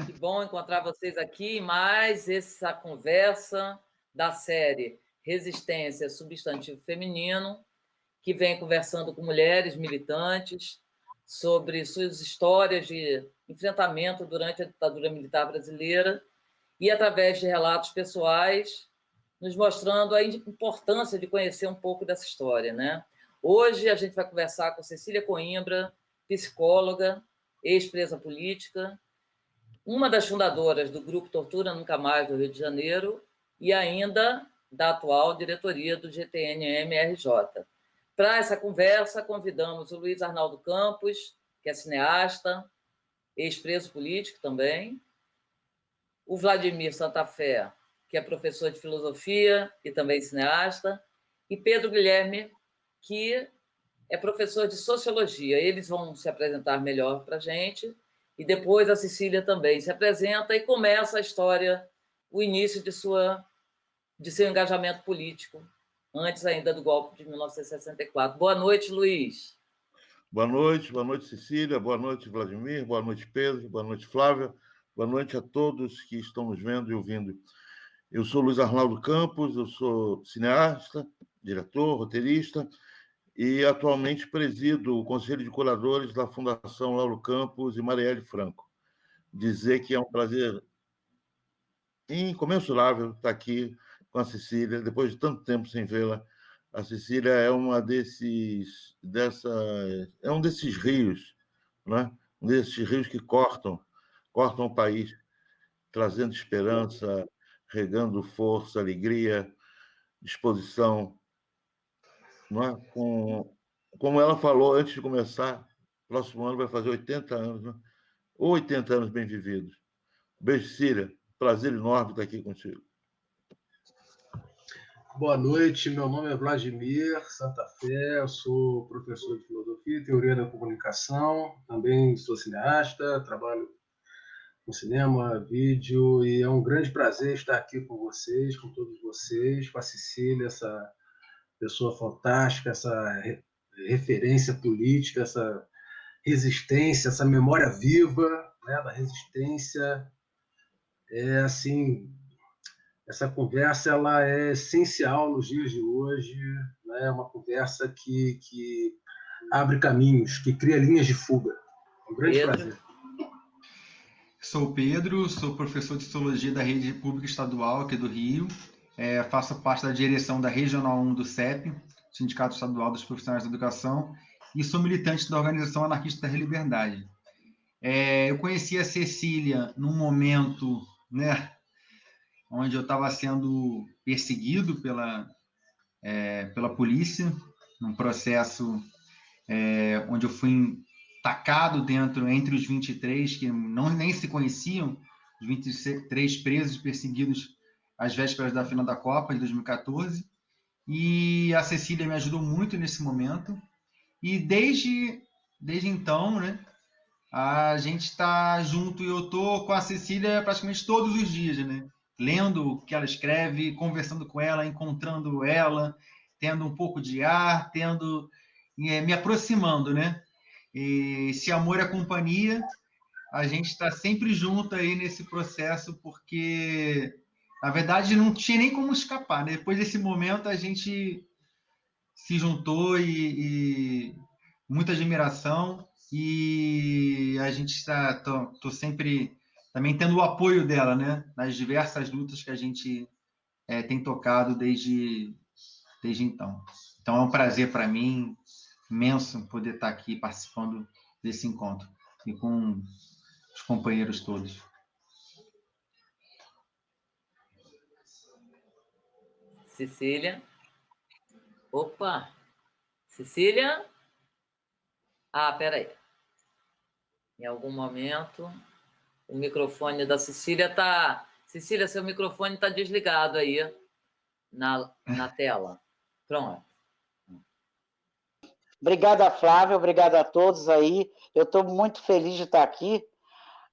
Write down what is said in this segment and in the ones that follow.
Que bom encontrar vocês aqui em mais essa conversa da série Resistência Substantivo Feminino, que vem conversando com mulheres militantes sobre suas histórias de enfrentamento durante a ditadura militar brasileira e, através de relatos pessoais, nos mostrando a importância de conhecer um pouco dessa história, né? Hoje a gente vai conversar com Cecília Coimbra, psicóloga, ex-presa política, uma das fundadoras do Grupo Tortura Nunca Mais do Rio de Janeiro e ainda da atual diretoria do GTNM-RJ. Para essa conversa, convidamos o Luiz Arnaldo Campos, que é cineasta, ex-preso político também, o Vladimir Santa Fé, que é professor de filosofia e também cineasta, e Pedro Guilherme, que é professor de sociologia. Eles vão se apresentar melhor para a gente, e depois a Cecília também se apresenta e começa a história, o início de seu engajamento político, antes ainda do golpe de 1964. Boa noite, Luiz. Boa noite, Cecília, boa noite, Vladimir, boa noite, Pedro, boa noite, Flávia, boa noite a todos que estão nos vendo e ouvindo. Eu sou Luiz Arnaldo Campos, eu sou cineasta, diretor, roteirista, e atualmente presido o Conselho de Curadores da Fundação Lauro Campos e Marielle Franco. Dizer que é um prazer incomensurável estar aqui com a Cecília, depois de tanto tempo sem vê-la. A Cecília é um desses rios, né? Um desses rios que cortam o país, trazendo esperança, regando força, alegria, disposição, não é? Como ela falou antes de começar, próximo ano vai fazer 80 anos, né? 80 anos bem vividos. Beijo, Cecília. Prazer enorme estar aqui contigo. Boa noite, meu nome é Vladimir Santa Fé, eu sou professor de filosofia e teoria da comunicação, também sou cineasta, trabalho com cinema, vídeo, e é um grande prazer estar aqui com vocês, com todos vocês, com a Cecília, essa pessoa fantástica, essa referência política, essa resistência, essa memória viva, né, da resistência. É assim, essa conversa ela é essencial nos dias de hoje, né? É uma conversa que abre caminhos, que cria linhas de fuga. É um grande prazer. Sou o Pedro, sou professor de Sociologia da Rede Pública Estadual aqui do Rio, faço parte da direção da Regional 1 do CEP, Sindicato Estadual dos Profissionais da Educação, e sou militante da Organização Anarquista da Liberdade. Eu conheci a Cecília num momento, né, onde eu estava sendo perseguido pela polícia, num processo onde eu fui tacado entre os 23, que nem se conheciam, os 23 presos perseguidos às vésperas da final da Copa, de 2014, e a Cecília me ajudou muito nesse momento, e desde então, né, a gente está junto, e eu estou com a Cecília praticamente todos os dias, né, lendo o que ela escreve, conversando com ela, encontrando ela, tendo um pouco de ar, me aproximando, né? E esse amor e companhia, a gente está sempre junto aí nesse processo, porque, na verdade, não tinha nem como escapar, né? Depois desse momento, a gente se juntou e muita admiração, e a gente tô sempre também tendo o apoio dela, né? Nas diversas lutas que a gente tem tocado desde então. Então, é um prazer para mim, imenso, poder estar aqui participando desse encontro e com os companheiros todos. Cecília. Opa! Cecília? Peraí. Em algum momento, o microfone da Cecília está... Cecília, seu microfone está desligado aí na tela. Pronto. Obrigada, Flávia, obrigada a todos aí. Eu estou muito feliz de estar aqui,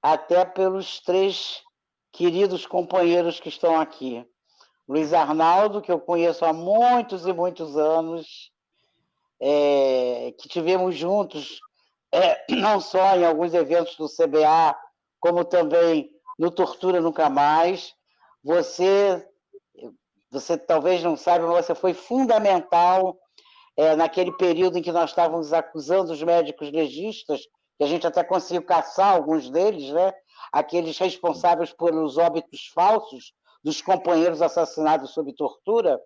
até pelos 3 queridos companheiros que estão aqui. Luiz Arnaldo, que eu conheço há muitos e muitos anos, que tivemos juntos, não só em alguns eventos do CBA, como também no Tortura Nunca Mais. Você talvez não saiba, mas você foi fundamental naquele período em que nós estávamos acusando os médicos legistas, que a gente até conseguiu caçar alguns deles, né? Aqueles responsáveis pelos óbitos falsos dos companheiros assassinados sob tortura,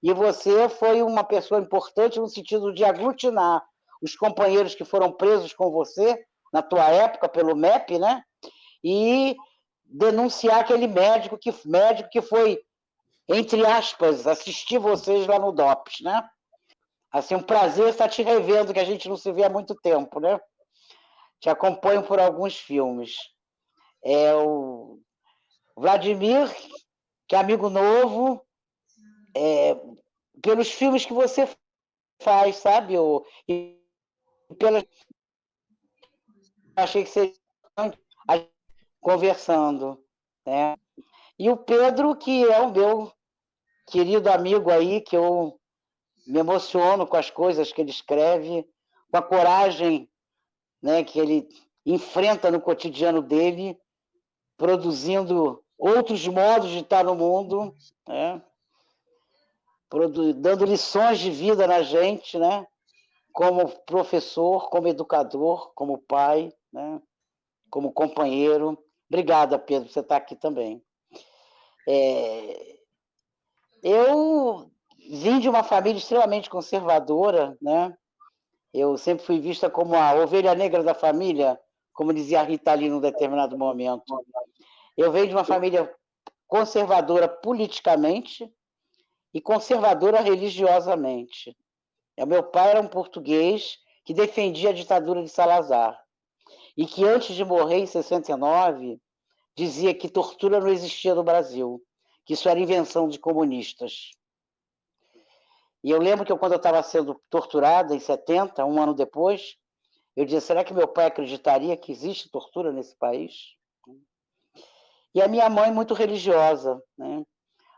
e você foi uma pessoa importante no sentido de aglutinar os companheiros que foram presos com você, na tua época, pelo MEP, né? E denunciar aquele médico que foi, entre aspas, assistir vocês lá no DOPS, né? Assim, um prazer estar te revendo, que a gente não se vê há muito tempo, né? Te acompanho por alguns filmes. O Vladimir, que é amigo novo, pelos filmes que você faz, sabe? E achei que seria conversando, né? E o Pedro, que é o meu querido amigo aí, que eu me emociono com as coisas que ele escreve, com a coragem, né, que ele enfrenta no cotidiano dele, produzindo outros modos de estar no mundo, né? Dando lições de vida na gente, né? Como professor, como educador, como pai, né? Como companheiro. Obrigada, Pedro, por você estar aqui também. Eu vim de uma família extremamente conservadora, né? Eu sempre fui vista como a ovelha negra da família, como dizia a Rita Lee num determinado momento. Eu venho de uma família conservadora politicamente e conservadora religiosamente. O meu pai era um português que defendia a ditadura de Salazar e que, antes de morrer, em 69, dizia que tortura não existia no Brasil, que isso era invenção de comunistas. E eu lembro que quando eu estava sendo torturada, em 70, um ano depois, eu dizia, será que meu pai acreditaria que existe tortura nesse país? E a minha mãe, muito religiosa, né?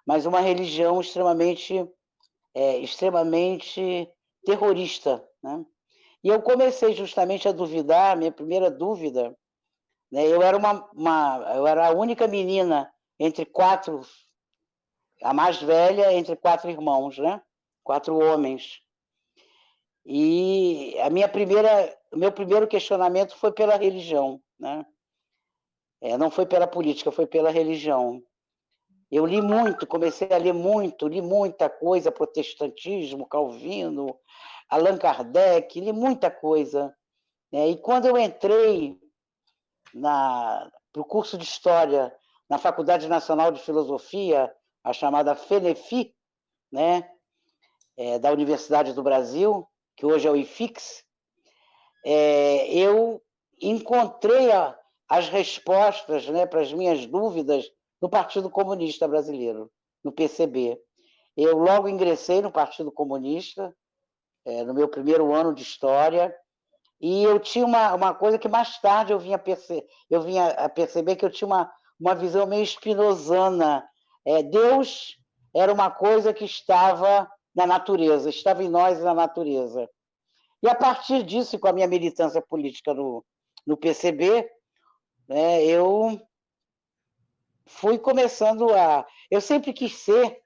Mas uma religião extremamente terrorista, né? E eu comecei justamente a duvidar, minha primeira dúvida, né? Eu era a única menina entre 4, a mais velha entre 4 irmãos, né? 4 homens. E o meu primeiro questionamento foi pela religião, né? Não foi pela política, foi pela religião. Eu li muito, comecei a ler muito, li muita coisa, protestantismo, Calvino, Allan Kardec, li muita coisa. E quando eu entrei para o curso de História na Faculdade Nacional de Filosofia, a chamada FENEFI, né, da Universidade do Brasil, que hoje é o IFIX, eu encontrei as respostas, né, para as minhas dúvidas no Partido Comunista Brasileiro, no PCB. Eu logo ingressei no Partido Comunista, no meu primeiro ano de História, e eu tinha uma coisa que mais tarde eu vinha a perceber que eu tinha uma visão meio spinozana. Deus era uma coisa que estava na natureza, estava em nós e na natureza. E a partir disso, com a minha militância política no PCB, né, eu fui começando eu sempre quis ser,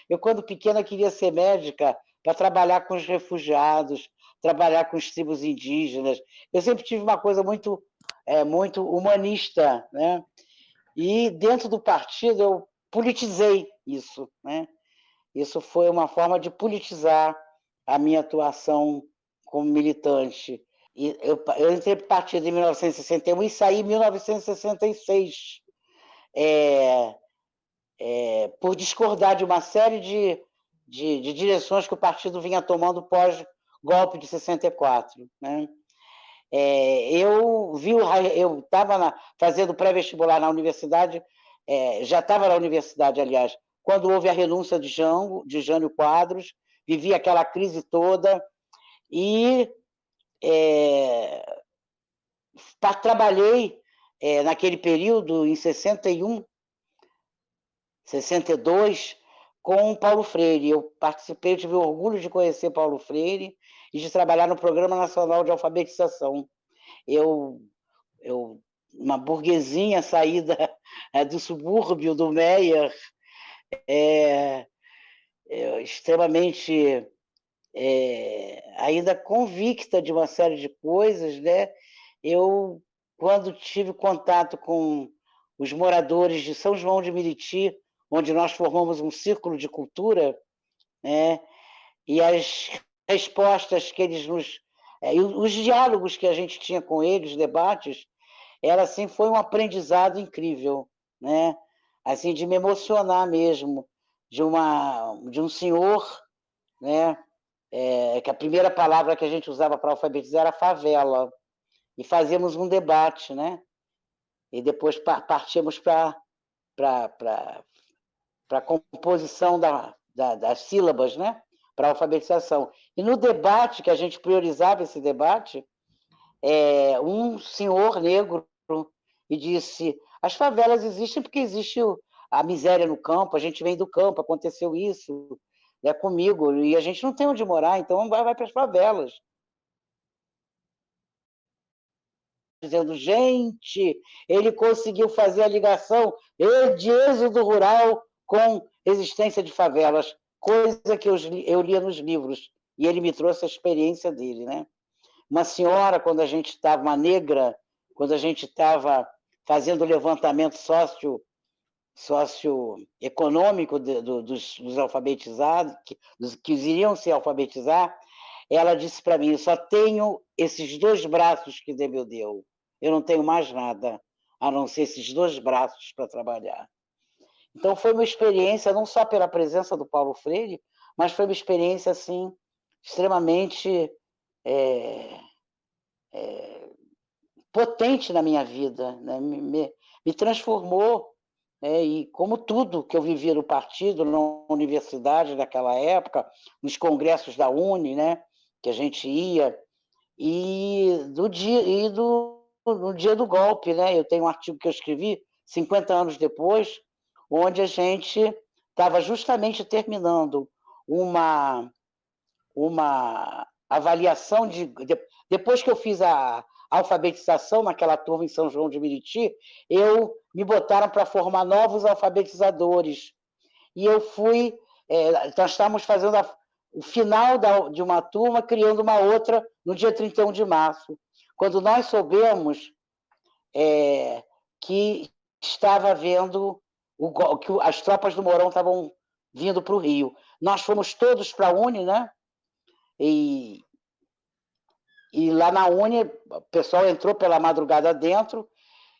eu quando pequena queria ser médica para trabalhar com os refugiados, trabalhar com os tribos indígenas. Eu sempre tive uma coisa muito humanista, né? E dentro do partido eu politizei isso, né? Isso foi uma forma de politizar a minha atuação como militante. E eu entrei para o partido em 1961 e saí em 1966. Por discordar de uma série de direções que o partido vinha tomando pós-golpe de 64. Né? Eu estava fazendo pré-vestibular na universidade, já estava na universidade, aliás, quando houve a renúncia de Jânio Quadros, vivi aquela crise toda e trabalhei naquele período, em 61, 62, com Paulo Freire. Eu participei, eu tive o orgulho de conhecer Paulo Freire e de trabalhar no Programa Nacional de Alfabetização. Eu uma burguesinha saída do subúrbio do Meier, extremamente ainda convicta de uma série de coisas, né? Eu, quando tive contato com os moradores de São João de Meriti, onde nós formamos um círculo de cultura, né? E as respostas que eles nos... os diálogos que a gente tinha com eles, os debates, ela assim, foi um aprendizado incrível, né? Assim, de me emocionar mesmo, de um senhor, né? Que a primeira palavra que a gente usava para alfabetizar era favela, e fazíamos um debate, né? E depois partimos para a composição das sílabas, né? Para a alfabetização. E no debate, que a gente priorizava esse debate, um senhor negro e disse: as favelas existem porque existe a miséria no campo, a gente vem do campo, aconteceu isso, né, comigo, e a gente não tem onde morar, então vai para as favelas. Dizendo, gente, ele conseguiu fazer a ligação de êxodo rural com existência de favelas, coisa que eu lia nos livros, e ele me trouxe a experiência dele, né? Uma senhora, quando a gente estava, uma negra, quando a gente estava fazendo o levantamento socioeconômico dos alfabetizados, que iriam se alfabetizar, ela disse para mim: eu só tenho esses 2 braços que Deus deu, eu não tenho mais nada, a não ser esses 2 braços para trabalhar. Então foi uma experiência, não só pela presença do Paulo Freire, mas foi uma experiência assim, extremamente potente na minha vida, né? Me transformou, e como tudo que eu vivia no partido, na universidade naquela época, nos congressos da Uni, né? Que a gente ia, e no dia do golpe, né? Eu tenho um artigo que eu escrevi 50 anos depois, onde a gente estava justamente terminando uma avaliação depois que eu fiz a alfabetização naquela turma em São João de Meriti, me botaram para formar novos alfabetizadores. E eu fui... nós estávamos fazendo o final de uma turma, criando uma outra no dia 31 de março. Quando nós soubemos que estava havendo... que as tropas do Mourão estavam vindo para o Rio. Nós fomos todos para a Uni, né? E lá na Uni, o pessoal entrou pela madrugada dentro,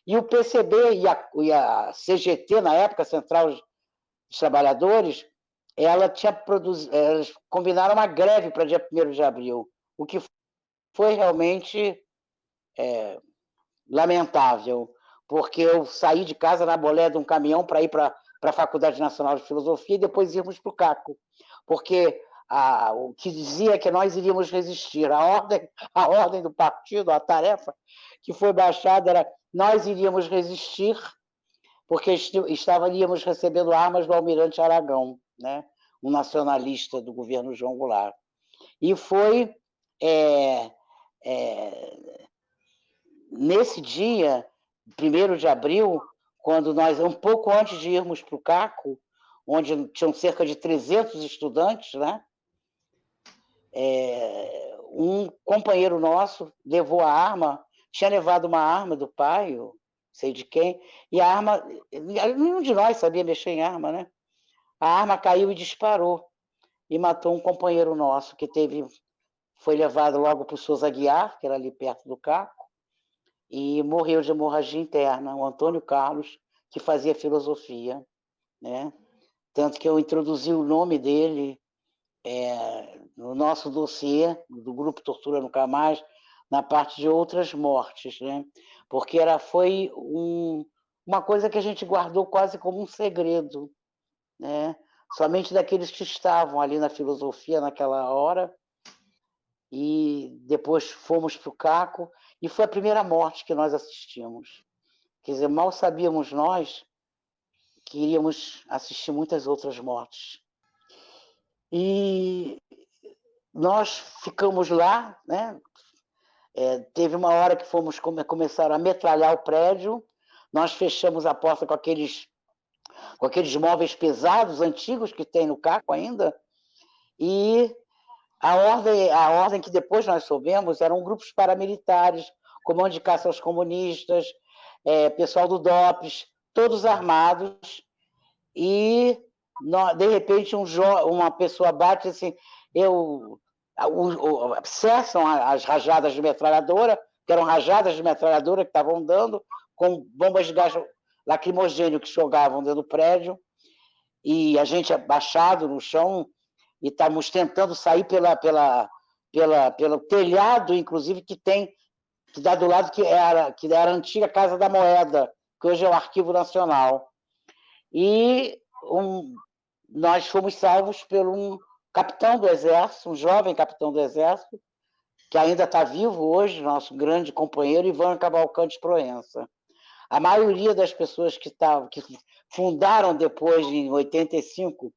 e o PCB e a CGT, na época, Central dos Trabalhadores, elas combinaram uma greve para dia 1º de abril, o que foi realmente lamentável, porque eu saí de casa na bolé de um caminhão para ir para a Faculdade Nacional de Filosofia e depois irmos para o CACO, porque o que dizia que nós iríamos resistir, a ordem do partido, a tarefa que foi baixada era: nós iríamos resistir porque estaríamos recebendo armas do almirante Aragão, né? Um nacionalista do governo João Goulart. E foi nesse dia, 1º de abril, quando nós, um pouco antes de irmos para o CACO, onde tinham cerca de 300 estudantes, né? Um companheiro nosso levou a arma, tinha levado uma arma do pai, eu sei de quem, e a arma, nenhum de nós sabia mexer em arma, né? A arma caiu e disparou, e matou um companheiro nosso, que foi levado logo para o Souza Aguiar, que era ali perto do CACO, e morreu de hemorragia interna, o Antônio Carlos, que fazia filosofia, né? Tanto que eu introduzi o nome dele no nosso dossiê do Grupo Tortura Nunca Mais, na parte de outras mortes, né? Porque foi uma coisa que a gente guardou quase como um segredo, né? Somente daqueles que estavam ali na filosofia naquela hora, e depois fomos para o CACO, e foi a primeira morte que nós assistimos. Quer dizer, mal sabíamos nós que iríamos assistir muitas outras mortes. E nós ficamos lá, né? Teve uma hora que começaram a metralhar o prédio, nós fechamos a porta com aqueles móveis pesados, antigos, que tem no CACO ainda, e a ordem que depois nós soubemos eram grupos paramilitares, comando de caça aos comunistas, pessoal do DOPS, todos armados, e de repente uma pessoa bate assim, cessam as rajadas de metralhadora, que eram rajadas de metralhadora que estavam dando, com bombas de gás lacrimogêneo que jogavam dentro do prédio, e a gente abaixado no chão, e estávamos tentando sair pelo telhado, inclusive, que dá do lado, que era a antiga Casa da Moeda, que hoje é o Arquivo Nacional. E nós fomos salvos por um capitão do Exército, um jovem capitão do Exército, que ainda está vivo hoje, nosso grande companheiro, Ivan Cavalcante Proença. A maioria das pessoas que fundaram depois, em 85,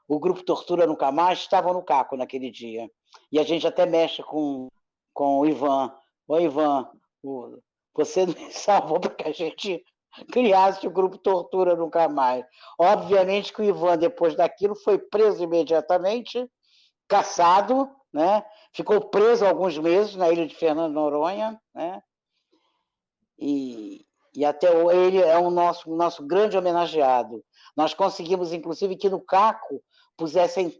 o Grupo Tortura Nunca Mais, estavam no CACO naquele dia. E a gente até mexe com o Ivan. Ô, Ivan, você nos salvou para que a gente criasse o Grupo Tortura Nunca Mais. Obviamente que o Ivan, depois daquilo, foi preso imediatamente, caçado, né? Ficou preso alguns meses na ilha de Fernando de Noronha, né? E até ele é o nosso grande homenageado. Nós conseguimos, inclusive, que no CACO pusessem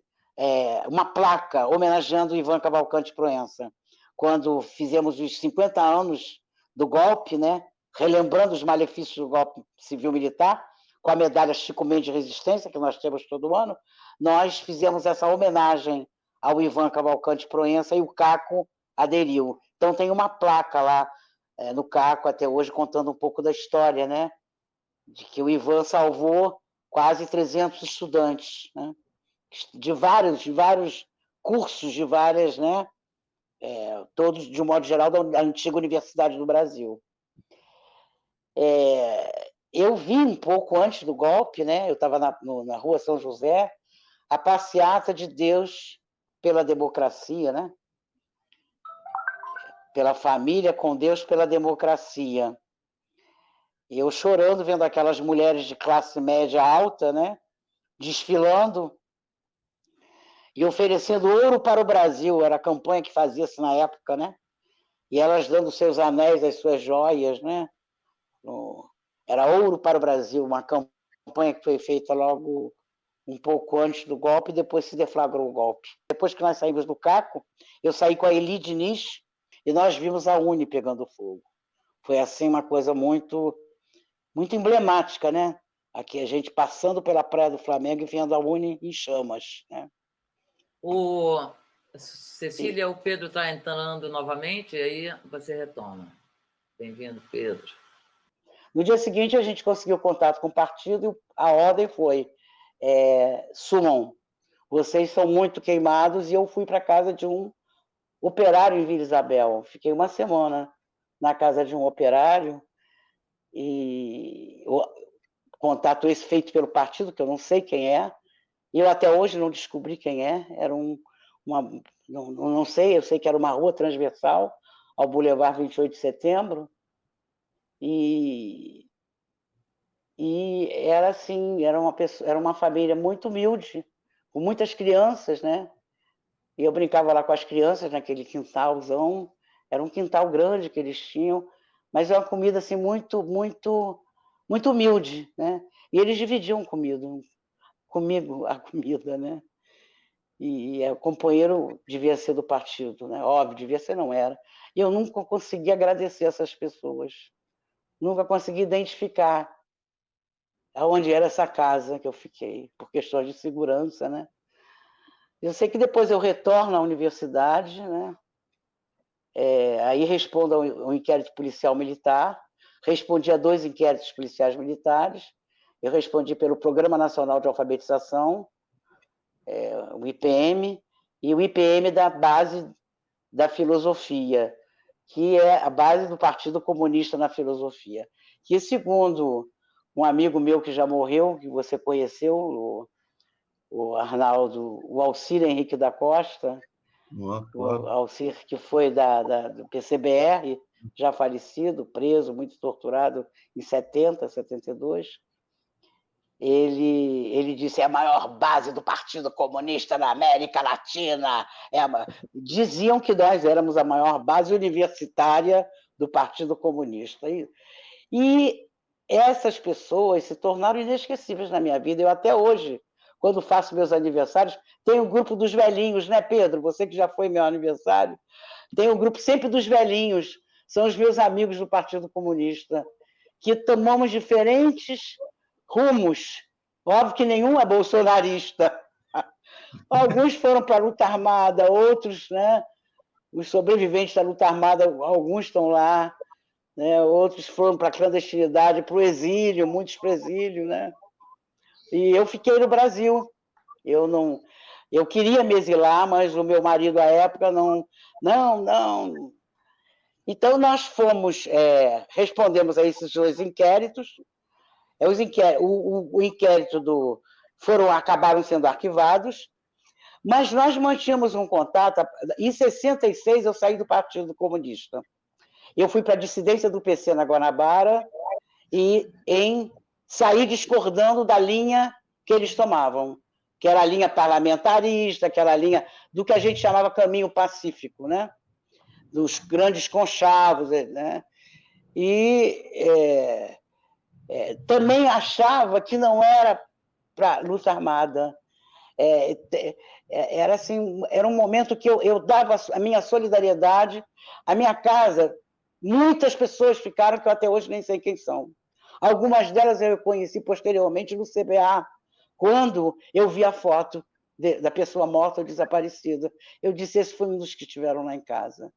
uma placa homenageando o Ivan Cavalcante Proença. Quando fizemos os 50 anos do golpe, né? Relembrando os malefícios do golpe civil-militar, com a medalha Chico Mendes de Resistência, que nós temos todo ano, nós fizemos essa homenagem ao Ivan Cavalcante Proença e o CACO aderiu. Então tem uma placa lá no CACO até hoje contando um pouco da história, né? De que o Ivan salvou quase 300 estudantes, né? de vários cursos, de várias, né? Todos, de um modo geral, da antiga Universidade do Brasil. Eu vi um pouco antes do golpe, né? Eu estava na Rua São José, a passeata de Deus pela democracia, né? Pela família, com Deus, pela democracia. E eu chorando, vendo aquelas mulheres de classe média alta, né? Desfilando e oferecendo ouro para o Brasil, era a campanha que fazia-se na época, né? E elas dando seus anéis, as suas joias, né? Era Ouro para o Brasil, uma campanha que foi feita logo um pouco antes do golpe, e depois se deflagrou o golpe. Depois que nós saímos do CACO, eu saí com a Eli Diniz e nós vimos a Uni pegando fogo. Foi assim uma coisa muito, muito emblemática, né? Aqui a gente passando pela Praia do Flamengo e vendo a Uni em chamas, né? Cecília, o Pedro está entrando novamente, e aí você retoma. Bem-vindo, Pedro. No dia seguinte, a gente conseguiu contato com o partido e a ordem foi: sumam, vocês são muito queimados, e eu fui para a casa de um operário em Vila Isabel. Fiquei uma semana na casa de um operário, e o contato esse feito pelo partido, que eu não sei quem é, e eu até hoje não descobri quem é, era não sei, eu sei que era uma rua transversal ao Boulevard 28 de Setembro, e era assim, era uma família muito humilde, com muitas crianças, né? E eu brincava lá com as crianças naquele quintalzão, era um quintal grande que eles tinham, mas é uma comida assim muito, muito, muito humilde, né? E eles dividiam comigo a comida, né? E o companheiro devia ser do partido, né? Óbvio, devia ser, não era. E eu nunca consegui agradecer essas pessoas, nunca consegui identificar aonde era essa casa que eu fiquei, por questões de segurança, né? Eu sei que depois eu retorno à universidade, né? Aí respondo ao inquérito policial militar, respondi a 2 inquéritos policiais militares, eu respondi pelo Programa Nacional de Alfabetização, o IPM, e o IPM da base da filosofia, que é a base do Partido Comunista na filosofia, que, segundo um amigo meu que já morreu, que você conheceu, o Arnaldo, o Alcir Henrique da Costa, Claro. Alcir, que foi do PCBR, já falecido, preso, muito torturado em 72. Ele disse: é a maior base do Partido Comunista na América Latina. Diziam que nós éramos a maior base universitária do Partido Comunista. E essas pessoas se tornaram inesquecíveis na minha vida. Eu até hoje, quando faço meus aniversários, tenho um grupo dos velhinhos, né, Pedro? Você que já foi meu aniversário, tem um grupo sempre dos velhinhos. São os meus amigos do Partido Comunista, que tomamos diferentes rumos. Óbvio que nenhum é bolsonarista. Alguns foram para a luta armada, outros, né, os sobreviventes da luta armada, alguns estão lá, né, outros foram para a clandestinidade, para o exílio, muitos para o exílio, né? E eu fiquei no Brasil. Eu queria me exilar, mas o meu marido à época não. Então nós respondemos a esses dois inquéritos. O inquérito acabaram sendo arquivados, mas nós mantínhamos um contato. Em 66 eu saí do Partido Comunista. Eu fui para a dissidência do PC na Guanabara e saí discordando da linha que eles tomavam, que era a linha parlamentarista, que era a linha do que a gente chamava caminho pacífico, né? Dos grandes conchavos, né? E também achava que não era para luta armada. Era assim, era um momento que eu dava a minha solidariedade. A minha casa, muitas pessoas ficaram que eu até hoje nem sei quem são. Algumas delas eu conheci posteriormente no CBA, quando eu vi a foto da pessoa morta ou desaparecida. Eu disse: esse foi um dos que estiveram lá em casa.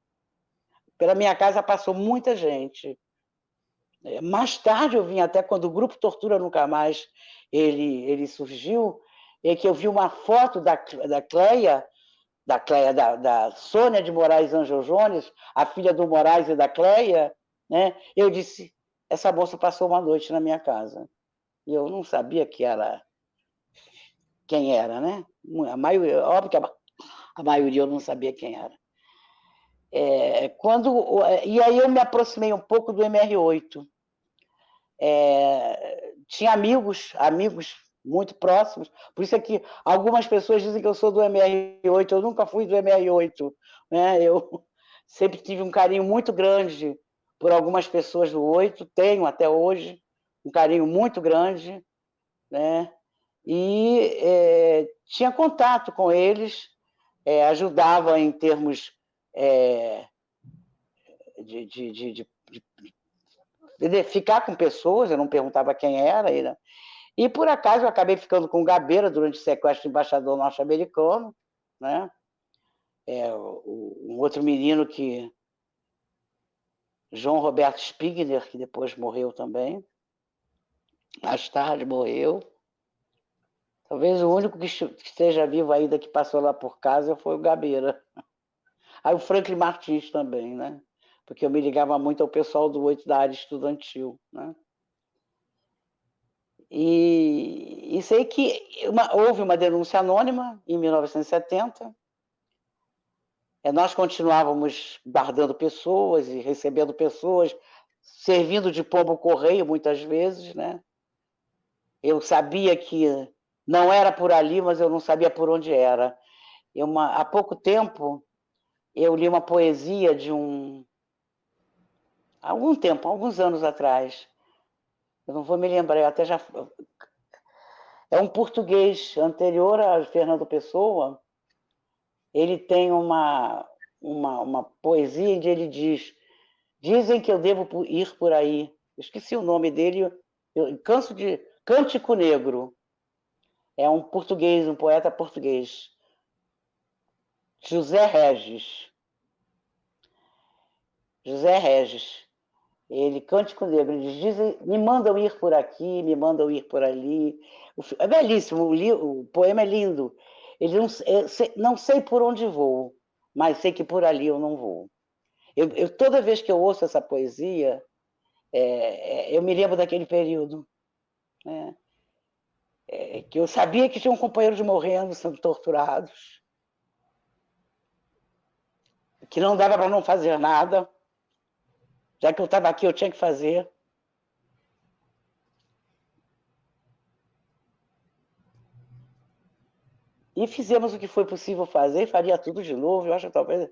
Pela minha casa passou muita gente. Mais tarde eu vim, até quando o Grupo Tortura Nunca Mais ele surgiu, é que eu vi uma foto da Cleia, da Sônia de Moraes Anjo Jones, a filha do Moraes e da Cleia, né? Eu disse: essa moça passou uma noite na minha casa. E eu não sabia quem era, né? A maioria, óbvio que a maioria eu não sabia quem era. E aí eu me aproximei um pouco do MR8. Tinha amigos muito próximos, por isso é que algumas pessoas dizem que eu sou do MR8, eu nunca fui do MR8, né? Eu sempre tive um carinho muito grande por algumas pessoas do 8, tenho até hoje um carinho muito grande, né? E tinha contato com eles, ajudava em termos de ficar com pessoas, eu não perguntava quem era. E, por acaso, eu acabei ficando com o Gabeira durante o sequestro do embaixador norte-americano, né? Um outro menino João Roberto Spigner, que depois morreu também, mais tarde morreu. Talvez o único que esteja vivo ainda que passou lá por casa foi o Gabeira. Aí o Franklin Martins também, né? Porque eu me ligava muito ao pessoal do 8 da área estudantil, né? E sei que houve uma denúncia anônima em 1970. Nós continuávamos guardando pessoas e recebendo pessoas, servindo de pombo-correio muitas vezes, né? Eu sabia que não era por ali, mas eu não sabia por onde era. Há pouco tempo, eu li uma poesia de alguns anos atrás. Eu não vou me lembrar, eu até já... É um português anterior a Fernando Pessoa. Ele tem uma poesia onde ele diz: dizem que eu devo ir por aí. Eu esqueci o nome dele, Cântico Negro. É um português, um poeta português. José Regis. Ele, Cântico Negro, eles dizem: me mandam ir por aqui, me mandam ir por ali. É belíssimo, o poema é lindo. Ele não sei por onde vou, mas sei que por ali eu não vou. Toda vez que eu ouço essa poesia, eu me lembro daquele período, né? Que eu sabia que tinham companheiros morrendo, sendo torturados. que não dava para não fazer nada. Já que eu estava aqui, eu tinha que fazer. E fizemos o que foi possível fazer, faria tudo de novo. Eu acho que talvez.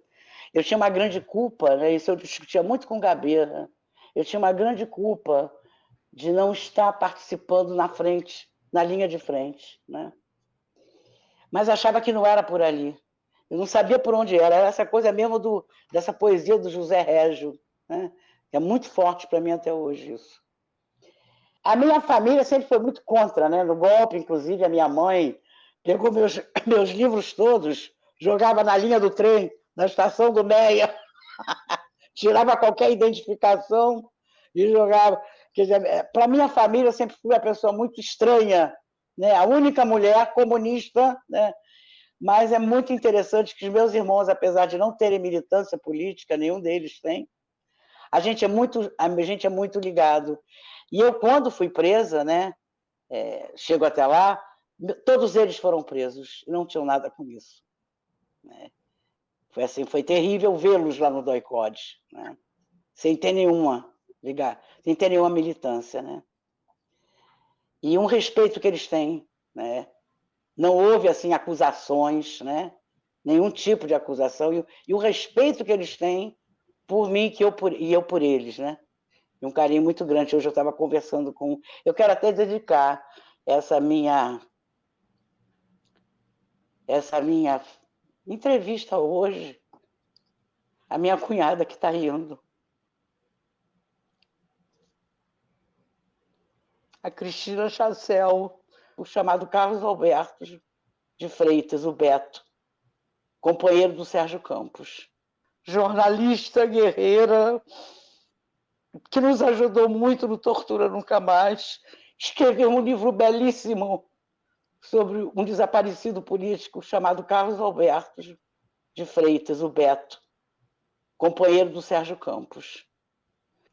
Eu tinha uma grande culpa, né? Isso eu discutia muito com o Gabeira. Eu tinha uma grande culpa de não estar participando na frente, na linha de frente, né? Mas achava que não era por ali. Eu não sabia por onde era. Era essa coisa mesmo dessa poesia do José Régio, né? É muito forte para mim até hoje isso. A minha família sempre foi muito contra, né? No golpe, inclusive, a minha mãe pegou meus livros todos, jogava na linha do trem, na estação do Meia, tirava qualquer identificação e jogava. Quer dizer, para minha família, eu sempre fui uma pessoa muito estranha, né? A única mulher comunista, né? Mas é muito interessante que os meus irmãos, apesar de não terem militância política, nenhum deles tem, a gente é muito ligado. E eu, quando fui presa, né, chego até lá, todos eles foram presos, e não tinham nada com isso. Né? Foi assim, foi terrível vê-los lá no DOI-CODE, né? Sem ter nenhuma militância. Né? E um respeito que eles têm. Né? Não houve assim, acusações, né? Nenhum tipo de acusação, e o respeito que eles têm por mim e eu por eles. Né? E um carinho muito grande. Hoje eu estava conversando com... Eu quero até dedicar essa minha entrevista hoje à minha cunhada que está indo. A Cristina Chassel, o chamado Carlos Alberto de Freitas, o Beto, companheiro do Sérgio Campos. Jornalista, guerreira, que nos ajudou muito no Tortura Nunca Mais. Escreveu um livro belíssimo sobre um desaparecido político chamado Carlos Alberto de Freitas, o Beto, companheiro do Sérgio Campos.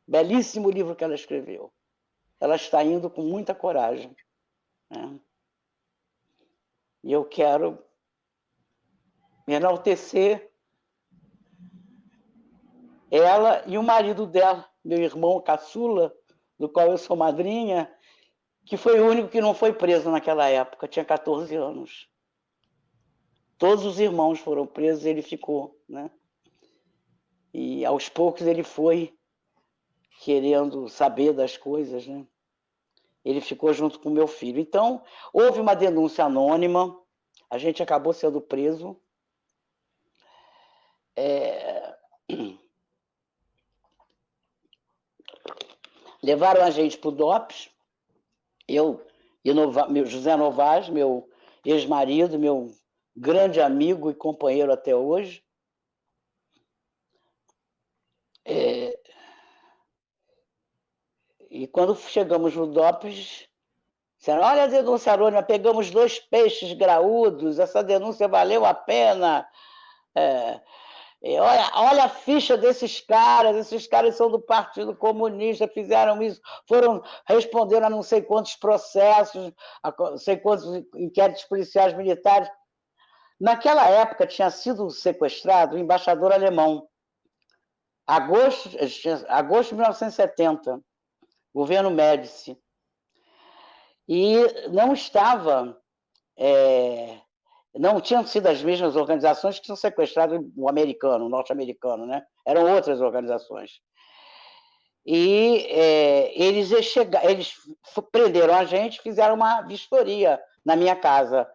Belíssimo livro que ela escreveu. Ela está indo com muita coragem. Né? E eu quero me enaltecer ela e o marido dela, meu irmão caçula, do qual eu sou madrinha, que foi o único que não foi preso naquela época, tinha 14 anos. Todos os irmãos foram presos e ele ficou. Né? E aos poucos ele foi querendo saber das coisas. Né? Ele ficou junto com meu filho. Então, houve uma denúncia anônima, a gente acabou sendo preso. Levaram a gente para o DOPS, eu e José Novaes, meu ex-marido, meu grande amigo e companheiro até hoje. E quando chegamos no DOPS, disseram, olha a denúncia anônima, pegamos 2 peixes graúdos, essa denúncia valeu a pena. Olha a ficha desses caras são do Partido Comunista, fizeram isso, responderam a não sei quantos processos, a não sei quantos inquéritos policiais militares. Naquela época tinha sido sequestrado o embaixador alemão, agosto de 1970, governo Médici, e não estava... não tinham sido as mesmas organizações que tinham sequestrado o norte-americano, né? Eram outras organizações. E eles prenderam a gente, fizeram uma vistoria na minha casa,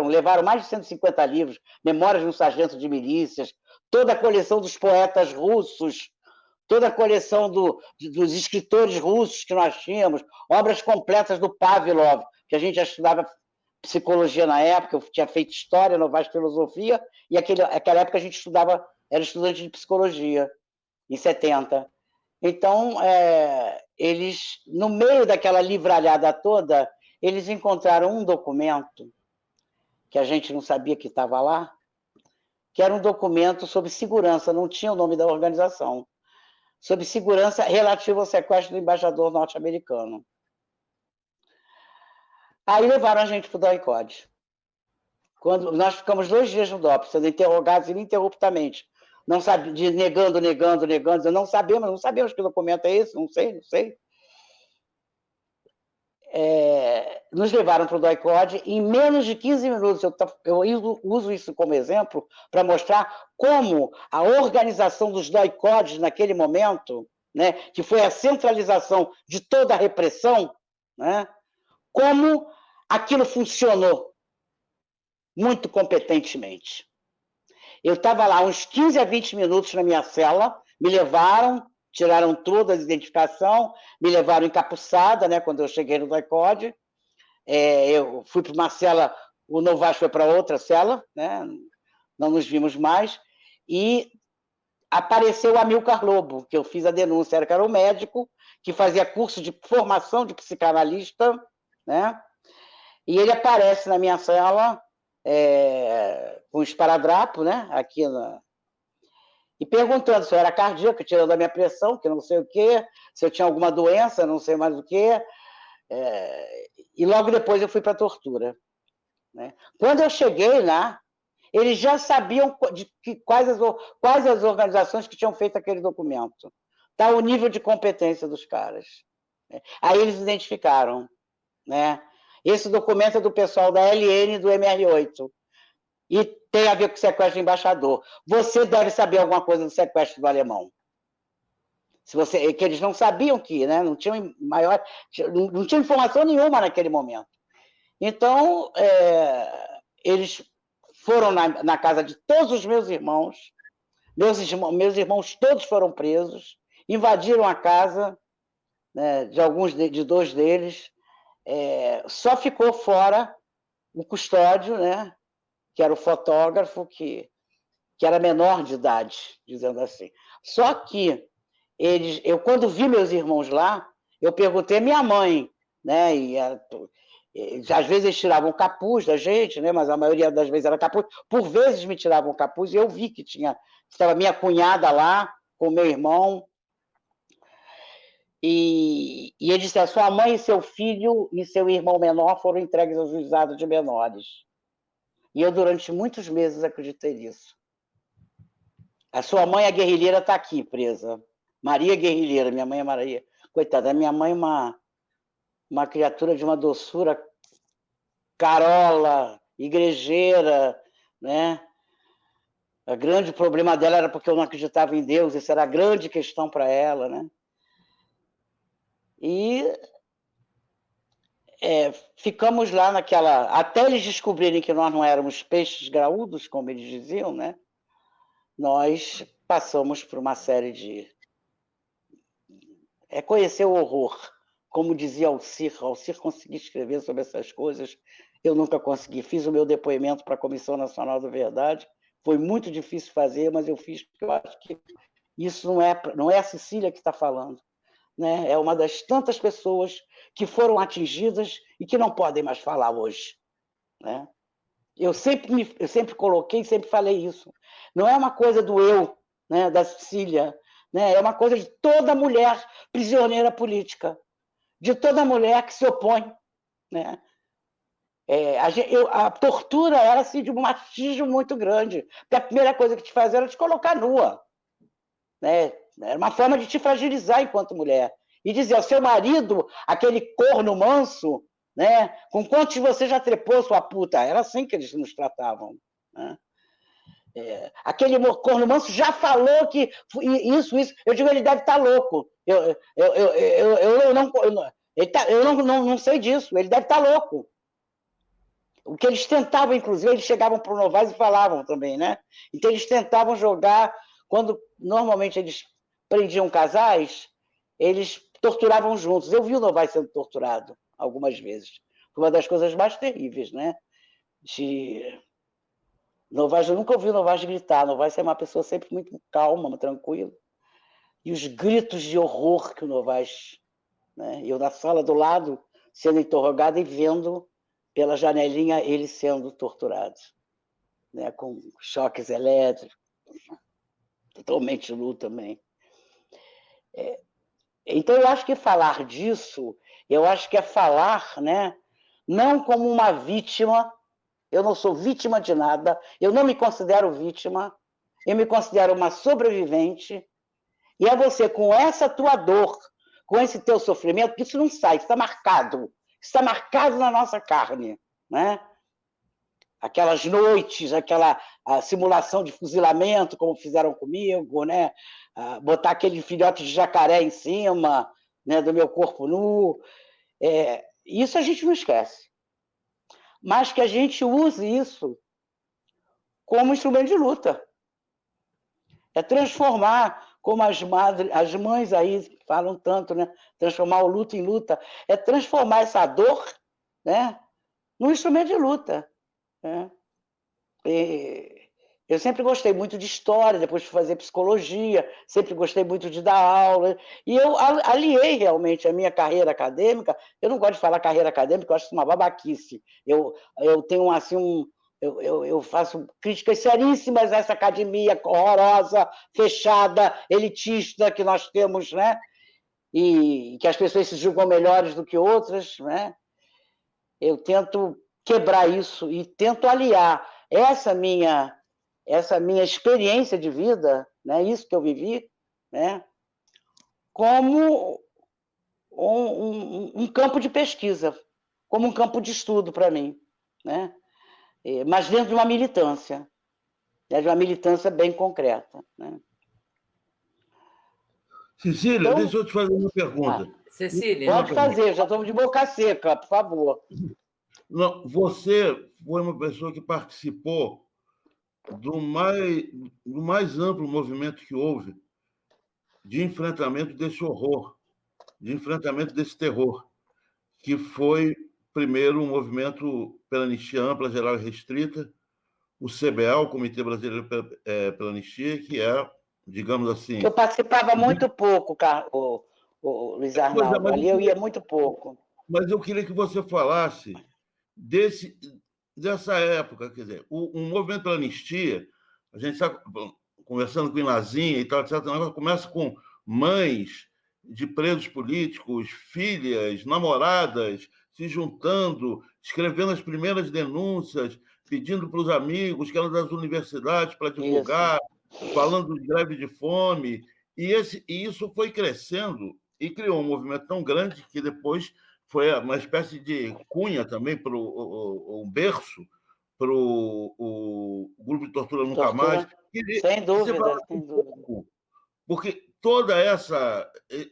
levaram mais de 150 livros, Memórias de um Sargento de Milícias, toda a coleção dos poetas russos, toda a coleção dos escritores russos que nós tínhamos, obras completas do Pavlov, que a gente já estudava psicologia na época, eu tinha feito história, Novaes filosofia, e naquela época a gente era estudante de psicologia, em 70. Então, eles, no meio daquela livralhada toda, eles encontraram um documento, que a gente não sabia que estava lá, que era um documento sobre segurança, não tinha o nome da organização, sobre segurança relativa ao sequestro do embaixador norte-americano. Aí levaram a gente para o DOI-CODE. Quando nós ficamos 2 dias no DOPS, sendo interrogados ininterruptamente não sabe, negando, não sabemos que documento é esse, não sei. Nos levaram para o DOI-CODE, em menos de 15 minutos, eu uso isso como exemplo para mostrar como a organização dos DOI-CODES naquele momento, né, que foi a centralização de toda a repressão, né, como aquilo funcionou muito competentemente. Eu estava lá uns 15 a 20 minutos na minha cela, me levaram, tiraram toda a identificação, me levaram encapuçada, né, quando eu cheguei no DOI-CODE. Eu fui para uma cela, o Novaes foi para outra cela, né, não nos vimos mais, e apareceu o Amilcar Lobo, que eu fiz a denúncia, que era um médico que fazia curso de formação de psicanalista, né, e ele aparece na minha cela com um esparadrapo, né, aqui e perguntando se eu era cardíaco, tirando a minha pressão, que não sei o quê, se eu tinha alguma doença, não sei mais o quê. E logo depois eu fui para a tortura. Né? Quando eu cheguei lá, eles já sabiam quais as organizações que tinham feito aquele documento. Tá o nível de competência dos caras. Né? Aí eles identificaram. Né? Esse documento é do pessoal da LN e do MR8. E tem a ver com o sequestro do embaixador. Você deve saber alguma coisa do sequestro do alemão. Que eles não sabiam que, né? não tinham informação nenhuma naquele momento. Então, eles foram na casa de todos os meus irmãos. Meus irmãos todos foram presos, invadiram a casa, né, de dois deles. Só ficou fora o custódio, né? Que era o fotógrafo, que era menor de idade, dizendo assim. Só que eu, quando vi meus irmãos lá, eu perguntei à minha mãe, né? E às vezes eles tiravam o capuz da gente, né? Mas a maioria das vezes era capuz. Por vezes me tiravam o capuz e eu vi que estava minha cunhada lá com meu irmão. E ele disse: a sua mãe e seu filho e seu irmão menor foram entregues ao juizado de menores. E eu, durante muitos meses, acreditei nisso. A sua mãe, a guerrilheira, está aqui, presa. Maria Guerrilheira, minha mãe é Maria. Coitada, minha mãe é uma criatura de uma doçura, carola, igrejeira, né? O grande problema dela era porque eu não acreditava em Deus, isso era a grande questão para ela, né? E ficamos lá até eles descobrirem que nós não éramos peixes graúdos, como eles diziam, né? Nós passamos por uma série de... conhecer o horror. Como dizia Alcir conseguia escrever sobre essas coisas, eu nunca consegui. Fiz o meu depoimento para a Comissão Nacional da Verdade, foi muito difícil fazer, mas eu fiz porque eu acho que isso não é a Cecília que está falando. Né? É uma das tantas pessoas que foram atingidas e que não podem mais falar hoje. Né? Eu sempre coloquei, sempre falei isso. Não é uma coisa do eu, né, da Cecília, né? É uma coisa de toda mulher prisioneira política, de toda mulher que se opõe. Né? A tortura era assim, de um machismo muito grande, porque a primeira coisa que te fazia era te colocar nua. Né? Era uma forma de te fragilizar enquanto mulher. E dizer, o seu marido, aquele corno manso, né? Com quantos você já trepou, sua puta? Era assim que eles nos tratavam. Né? Aquele corno manso já falou que isso. Eu digo, ele deve estar louco. Eu não sei disso, ele deve estar louco. O que eles tentavam, inclusive, eles chegavam para o Novaes e falavam também, né? Então eles tentavam jogar, quando normalmente eles prendiam casais, eles torturavam juntos. Eu vi o Novaes sendo torturado algumas vezes. Foi uma das coisas mais terríveis, né? Novaes, eu nunca ouvi o Novaes gritar. Novaes é uma pessoa sempre muito calma, tranquila. E os gritos de horror que o Novaes... Né? Eu na sala do lado, sendo interrogado e vendo pela janelinha ele sendo torturado. Né? Com choques elétricos. Totalmente nu também. Então, eu acho que falar disso, eu acho que é falar, né, não como uma vítima. Eu não sou vítima de nada, eu não me considero vítima, eu me considero uma sobrevivente, e é você, com essa tua dor, com esse teu sofrimento, que isso não sai, está marcado na nossa carne, né? Aquelas noites, aquela simulação de fuzilamento, como fizeram comigo, né? Botar aquele filhote de jacaré em cima, né, do meu corpo nu. Isso a gente não esquece. Mas que a gente use isso como instrumento de luta. É transformar, como as mães aí falam tanto, né? Transformar o luto em luta. É transformar essa dor, né, num instrumento de luta. Né? Eu sempre gostei muito de história, depois de fazer psicologia, sempre gostei muito de dar aula, e eu aliei realmente a minha carreira acadêmica. Eu não gosto de falar carreira acadêmica, eu acho isso uma babaquice. Eu tenho assim eu faço críticas seríssimas a essa academia horrorosa, fechada, elitista que nós temos, né? E que as pessoas se julgam melhores do que outras, né? Eu tento quebrar isso e tento aliar essa minha experiência de vida, né, isso que eu vivi, né, como um campo de pesquisa, como um campo de estudo para mim, né, mas dentro de uma militância bem concreta. Né. Cecília, então, deixa eu te fazer uma pergunta. Cecília, pode fazer, já estou de boca seca, por favor. Não, você foi uma pessoa que participou do mais amplo movimento que houve de enfrentamento desse horror, de enfrentamento desse terror, que foi, primeiro, um movimento pela anistia ampla, geral e restrita, o CBA, o Comitê Brasileiro pela Anistia, que é, digamos assim... Eu participava muito pouco, o Luiz Arnaldo, ali eu ia muito pouco. Mas eu queria que você falasse dessa época, quer dizer, o movimento pela anistia, a gente está conversando com o Inazinha e tal, etc. Começa com mães de presos políticos, filhas, namoradas, se juntando, escrevendo as primeiras denúncias, pedindo para os amigos que eram das universidades para divulgar, falando de greve de fome, e isso foi crescendo e criou um movimento tão grande que depois foi uma espécie de cunha também para um berço para o grupo de Tortura Nunca Mais. Sem dúvida, sem dúvida. Porque todo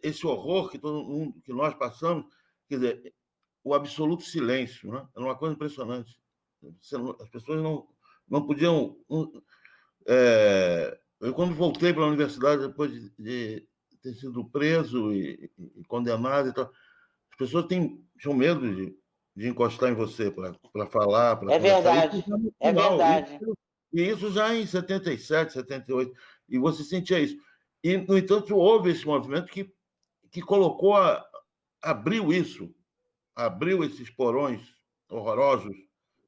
esse horror que nós passamos, quer dizer, o absoluto silêncio, né? Era uma coisa impressionante. As pessoas não podiam... Eu, quando voltei para a universidade, depois de ter sido preso e condenado e tal, as pessoas tinham medo de encostar em você para falar, para conversar. É verdade. E isso já em 77, 78. E você sentia isso. E, no entanto, houve esse movimento que colocou, abriu esses porões horrorosos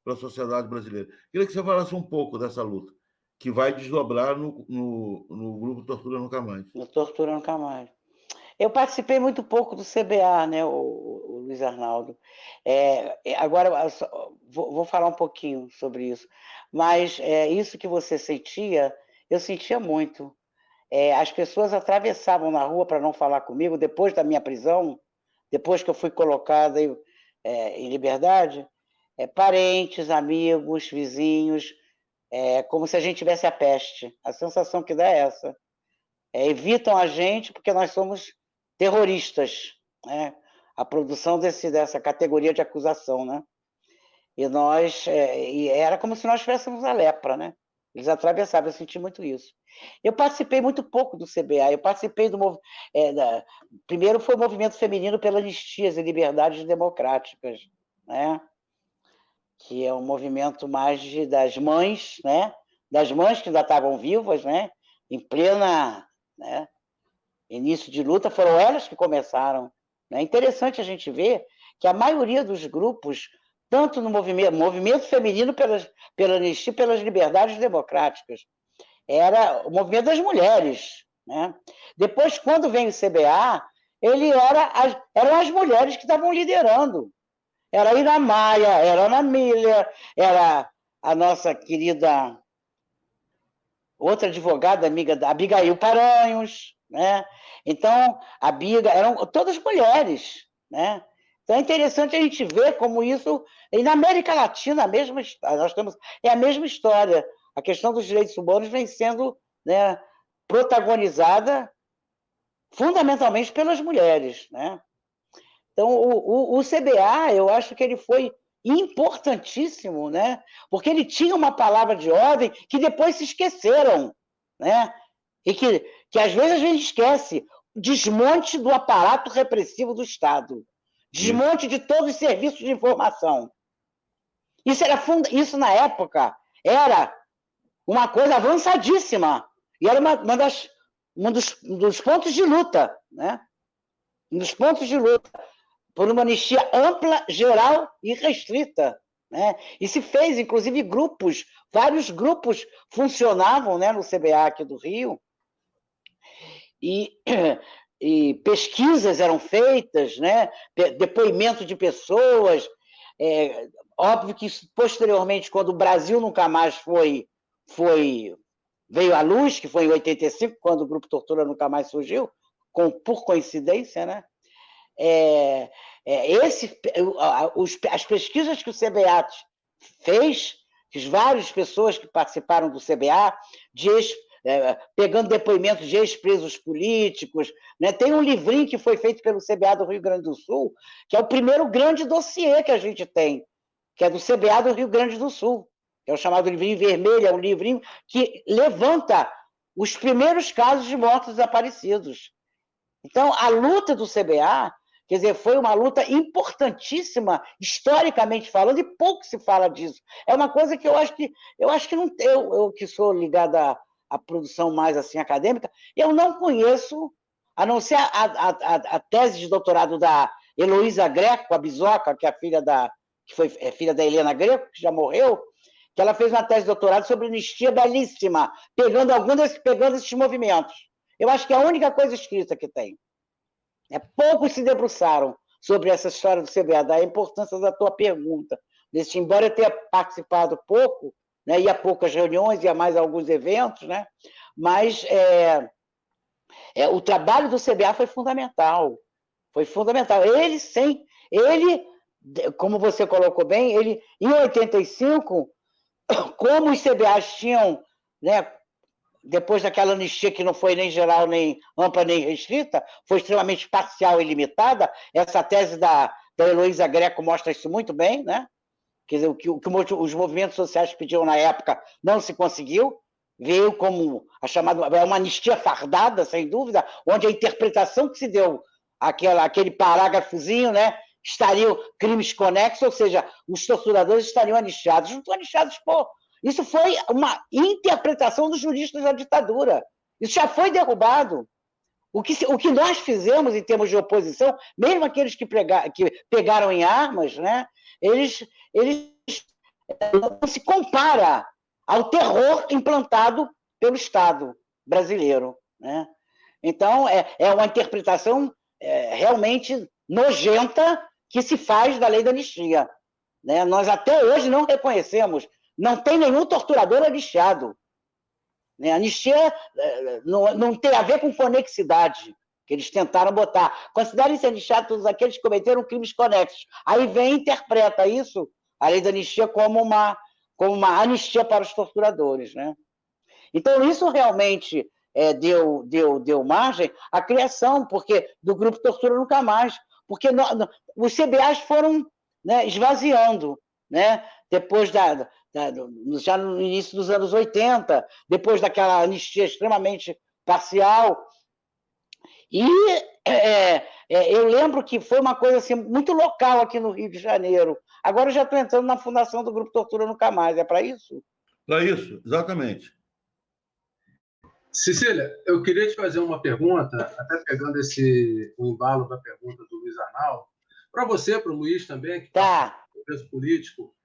para a sociedade brasileira. Queria que você falasse um pouco dessa luta, que vai desdobrar no grupo Tortura Nunca Mais. No Tortura Nunca Mais. Eu participei muito pouco do CBA, né, o Luiz Arnaldo. Agora, vou falar um pouquinho sobre isso. Mas isso que você sentia, eu sentia muito. As pessoas atravessavam na rua para não falar comigo, depois da minha prisão, depois que eu fui colocada em liberdade, parentes, amigos, vizinhos, como se a gente tivesse a peste. A sensação que dá é essa. Evitam a gente porque nós somos terroristas, né? A produção dessa categoria de acusação, né? E era como se nós tivéssemos a lepra, né? Eles atravessavam, eu senti muito isso. Eu participei muito pouco do CBA, eu participei primeiro foi o Movimento Feminino pela Anistias e Liberdades Democráticas, né? Que é um movimento mais das mães, né? Das mães que ainda estavam vivas, né? Em plena, né, início de luta, foram elas que começaram. É interessante a gente ver que a maioria dos grupos, tanto no movimento feminino pela anistia e pelas liberdades democráticas, era o movimento das mulheres. Né? Depois, quando vem o CBA, eram as mulheres que estavam liderando. Era a Ina Maia, era a Ana Milha, era a nossa querida outra advogada, amiga da Abigail Paranhos, né? Então, a Biga, eram todas mulheres, né? Então é interessante a gente ver como isso, e na América Latina, nós temos, é a mesma história. A questão dos direitos humanos vem sendo, né, protagonizada fundamentalmente pelas mulheres, né? Então, o CBA, eu acho que ele foi importantíssimo, né? Porque ele tinha uma palavra de ordem que depois se esqueceram, né? E que às vezes a gente esquece. Desmonte do aparato repressivo do Estado. Desmonte de todos os serviços de informação. Isso na época era uma coisa avançadíssima. E era um dos pontos de luta, né? Um dos pontos de luta por uma anistia ampla, geral e restrita, né? E se fez, inclusive, vários grupos funcionavam, né, no CBA aqui do Rio, e pesquisas eram feitas, né, depoimento de pessoas. Óbvio que posteriormente, quando o Brasil Nunca Mais veio à luz, que foi em 85, quando o Grupo Tortura Nunca Mais surgiu, por coincidência, né? As pesquisas que o CBA fez, várias pessoas que participaram do CBA, pegando depoimentos de ex-presos políticos, né? Tem um livrinho que foi feito pelo CBA do Rio Grande do Sul, que é o primeiro grande dossiê que a gente tem, que é do CBA do Rio Grande do Sul, que é o chamado livrinho vermelho, é um livrinho que levanta os primeiros casos de mortos desaparecidos. Então, a luta do CBA, quer dizer, foi uma luta importantíssima, historicamente falando, e pouco se fala disso. É uma coisa que eu acho que não, eu que sou ligada à produção mais assim acadêmica, eu não conheço, a não ser a tese de doutorado da Heloísa Greco, a Bisoca, que é filha da Helena Greco, que já morreu, que ela fez uma tese de doutorado sobre anistia belíssima, pegando esses movimentos. Eu acho que é a única coisa escrita que tem. Poucos se debruçaram sobre essa história do CBA, da importância da tua pergunta. Embora eu tenha participado pouco, né, ia a poucas reuniões, ia mais a alguns eventos, né, mas o trabalho do CBA foi fundamental. Foi fundamental. Ele, como você colocou bem, ele, em 85, como os CBAs tinham, né, depois daquela anistia que não foi nem geral, nem ampla, nem restrita, foi extremamente parcial e limitada, essa tese da Heloísa Greco mostra isso muito bem, né? Quer dizer, o que os movimentos sociais pediam na época não se conseguiu, veio como uma anistia fardada, sem dúvida, onde a interpretação que se deu aquele parágrafozinho, né, estariam crimes conexos, ou seja, os torturadores estariam anistiados. Não estão anistiados, pô. Isso foi uma interpretação dos juristas da ditadura. Isso já foi derrubado. O que nós fizemos em termos de oposição, mesmo aqueles que pegaram em armas, né, eles não se compara ao terror implantado pelo Estado brasileiro, né? Então, é uma interpretação realmente nojenta que se faz da lei da anistia, né? Nós até hoje não reconhecemos, não tem nenhum torturador anistiado, né? Anistia não tem a ver com conexidade, que eles tentaram botar. Considerem-se anistiados todos aqueles que cometeram crimes conexos. Aí vem e interpreta isso, a lei da anistia, como uma anistia para os torturadores, né? Então, isso realmente deu margem à criação do Grupo Tortura Nunca Mais, porque os CBAs foram, né, esvaziando, né? Depois já no início dos anos 80, depois daquela anistia extremamente parcial. E eu lembro que foi uma coisa assim, muito local aqui no Rio de Janeiro. Agora eu já estou entrando na fundação do Grupo Tortura Nunca Mais. É para isso? Para isso, exatamente. Cecília, eu queria te fazer uma pergunta, até pegando o embalo da pergunta do Luiz Arnaldo, para você, para o Luiz também, que está no preso político,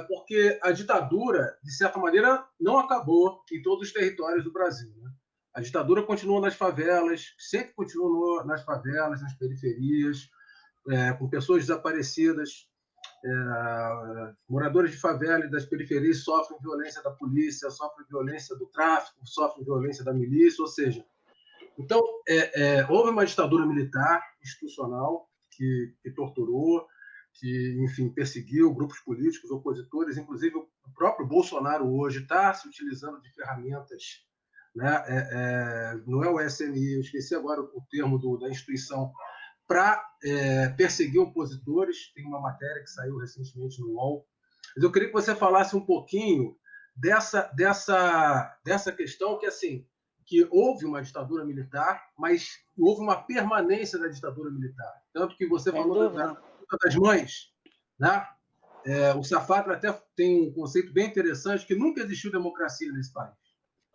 porque a ditadura, de certa maneira, não acabou em todos os territórios do Brasil, né? A ditadura continua nas favelas, sempre continuou nas favelas, nas periferias, com pessoas desaparecidas. moradores de favela e das periferias sofrem violência da polícia, sofrem violência do tráfico, sofrem violência da milícia, ou seja, então houve uma ditadura militar institucional que torturou, que, enfim, perseguiu grupos políticos, opositores, inclusive o próprio Bolsonaro hoje está se utilizando de ferramentas, né? Não é o SMI, eu esqueci agora o termo da instituição, para perseguir opositores. Tem uma matéria que saiu recentemente no UOL. Mas eu queria que você falasse um pouquinho dessa questão que, assim, que houve uma ditadura militar, mas houve uma permanência da ditadura militar. Tanto que você falou das mães, né? O Safatli até tem um conceito bem interessante, que nunca existiu democracia nesse país.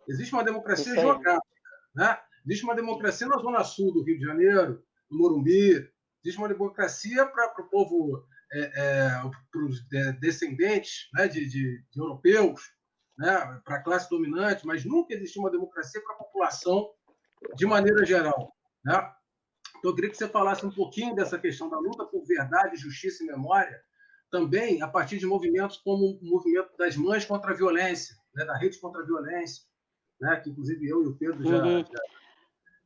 Existe uma democracia geográfica, né? Existe uma democracia na zona sul do Rio de Janeiro, no Morumbi, existe uma democracia para o povo, para os descendentes, né, de europeus, né, para a classe dominante, mas nunca existiu uma democracia para a população de maneira geral, né? Então, eu queria que você falasse um pouquinho dessa questão da luta por verdade, justiça e memória, também a partir de movimentos como o movimento das mães contra a violência, né, da rede contra a violência, né, que inclusive eu e o Pedro já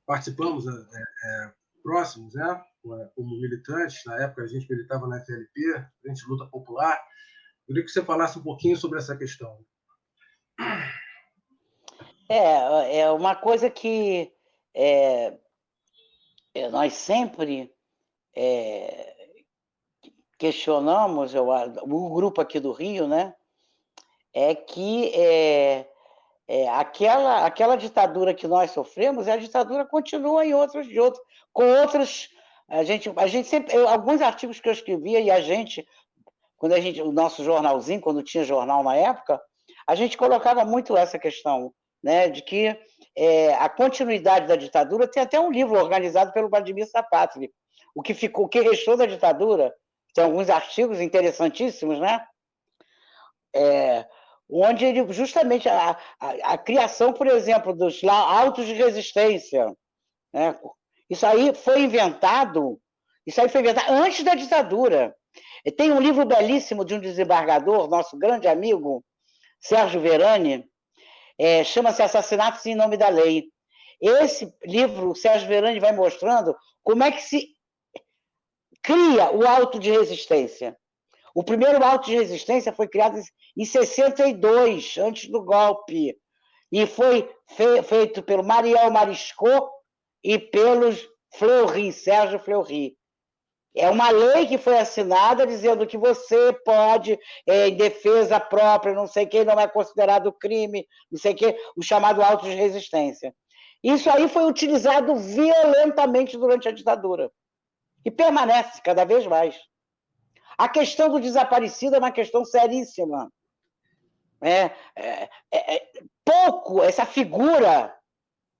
participamos próximos, né, como militantes. Na época a gente militava na FLP, Frente de Luta Popular. Eu queria que você falasse um pouquinho sobre essa questão. É uma coisa que nós sempre questionamos, o grupo aqui do Rio, né, é que aquela ditadura que nós sofremos, a ditadura continua em com outros. A gente sempre, alguns artigos que eu escrevia e o nosso jornalzinho, quando tinha jornal na época, a gente colocava muito essa questão, né, de que a continuidade da ditadura. Tem até um livro organizado pelo Vladimir Safatli, o que restou da ditadura. Tem alguns artigos interessantíssimos, né? Onde ele justamente a criação, por exemplo, dos autos de resistência, né? Isso aí foi inventado antes da ditadura. Tem um livro belíssimo de um desembargador, nosso grande amigo, Sérgio Verani, chama-se Assassinatos em Nome da Lei. Esse livro, o Sérgio Verani vai mostrando como é que se cria o auto de resistência. O primeiro auto de resistência foi criado em 62, antes do golpe, e foi feito pelo Mariel Mariscot e pelo Sérgio Fleury. É uma lei que foi assinada dizendo que você pode, em defesa própria, não sei quem, não é considerado crime, não sei o que, o chamado auto de resistência. Isso aí foi utilizado violentamente durante a ditadura e permanece cada vez mais. A questão do desaparecido é uma questão seríssima. Pouco essa figura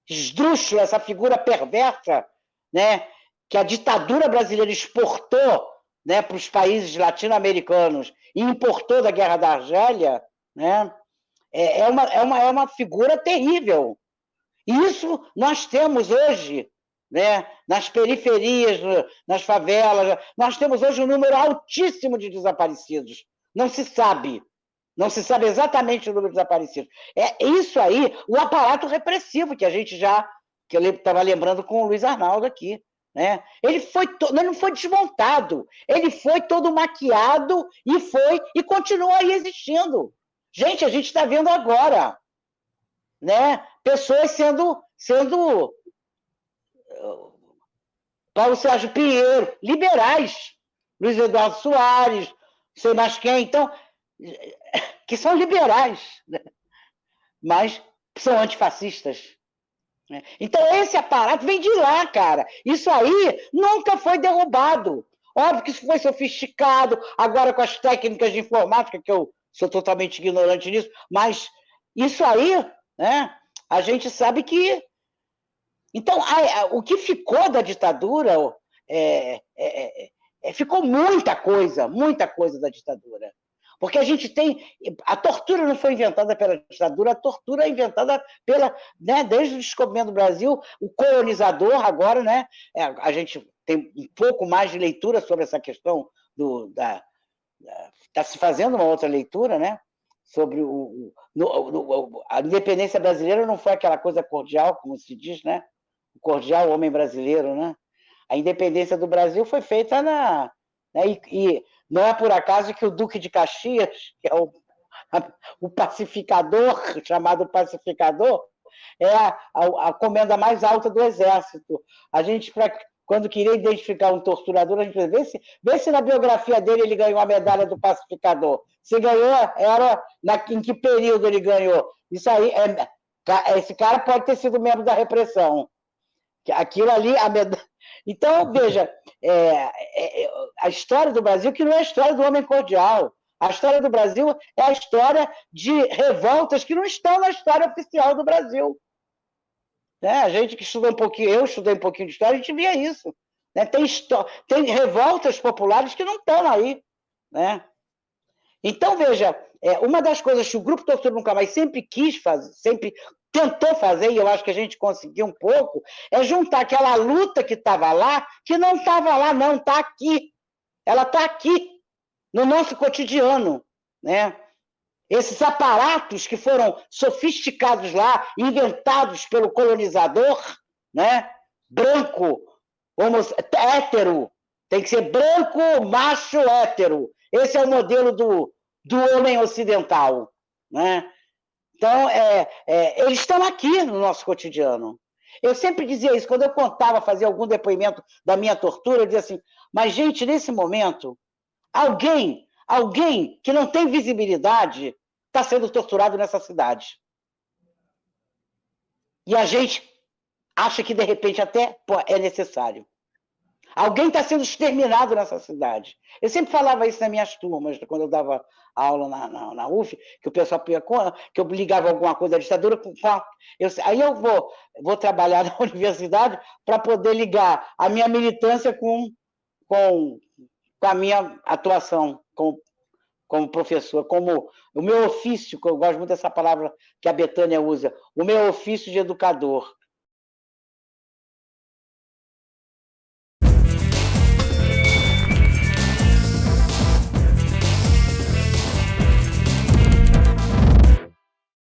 esdrúxula, essa figura perversa, né, que a ditadura brasileira exportou, né, para os países latino-americanos e importou da Guerra da Argélia, né, é uma figura terrível. Isso nós temos hoje, né, nas periferias, nas favelas. Nós temos hoje um número altíssimo de desaparecidos. Não se sabe exatamente o número de desaparecidos. Isso aí, o aparato repressivo que eu estava lembrando com o Luiz Arnaldo aqui, né? Ele não foi desmontado, ele foi todo maquiado e continua aí existindo. Gente, a gente está vendo agora, né, pessoas sendo Paulo Sérgio Pinheiro, liberais, Luiz Eduardo Soares, não sei mais quem, então, que são liberais, né? Mas são antifascistas. Né? Então, esse aparato vem de lá, cara. Isso aí nunca foi derrubado. Óbvio que isso foi sofisticado, agora com as técnicas de informática, que eu sou totalmente ignorante nisso, mas isso aí, né, a gente sabe que... Então, o que ficou da ditadura, ficou muita coisa da ditadura. Porque a gente tem... A tortura não foi inventada pela ditadura, a tortura é inventada né, desde o descobrimento do Brasil, o colonizador agora, né, a gente tem um pouco mais de leitura sobre essa questão está se fazendo uma outra leitura, né? Sobre a independência brasileira não foi aquela coisa cordial, como se diz, né? O cordial homem brasileiro, né? A independência do Brasil foi feita né? E não é por acaso que o Duque de Caxias, que é o pacificador, chamado pacificador, é a comenda mais alta do Exército. A gente, quando queria identificar um torturador, a gente vê se na biografia dele ele ganhou a medalha do pacificador. Se ganhou, em que período ele ganhou? Isso aí, esse cara pode ter sido membro da repressão. Aquilo ali, Então, veja, a história do Brasil, que não é a história do homem cordial. A história do Brasil é a história de revoltas que não estão na história oficial do Brasil. Né? A gente que estuda um pouquinho, eu estudei um pouquinho de história, a gente via isso. Né? Tem revoltas populares que não estão aí. Né? Então, veja, uma das coisas que o Grupo Tortura Nunca Mais sempre quis fazer, sempre tentou fazer, e eu acho que a gente conseguiu um pouco, é juntar aquela luta que estava lá, que não estava lá, não, está aqui. Ela está aqui, no nosso cotidiano. Né? Esses aparatos que foram sofisticados lá, inventados pelo colonizador, né? Branco, hétero, tem que ser branco, macho, hétero. Esse é o modelo do homem ocidental. Né? Então, eles estão aqui no nosso cotidiano. Eu sempre dizia isso, quando eu contava, fazia algum depoimento da minha tortura, eu dizia assim, mas, gente, nesse momento, alguém que não tem visibilidade está sendo torturado nessa cidade. E a gente acha que, de repente, até é necessário. Alguém está sendo exterminado nessa cidade. Eu sempre falava isso nas minhas turmas, quando eu dava aula na UF, que o pessoal que eu ligava alguma coisa da ditadura. Aí eu vou trabalhar na universidade para poder ligar a minha militância com a minha atuação como professor, como o meu ofício, que eu gosto muito dessa palavra que a Betânia usa, o meu ofício de educador.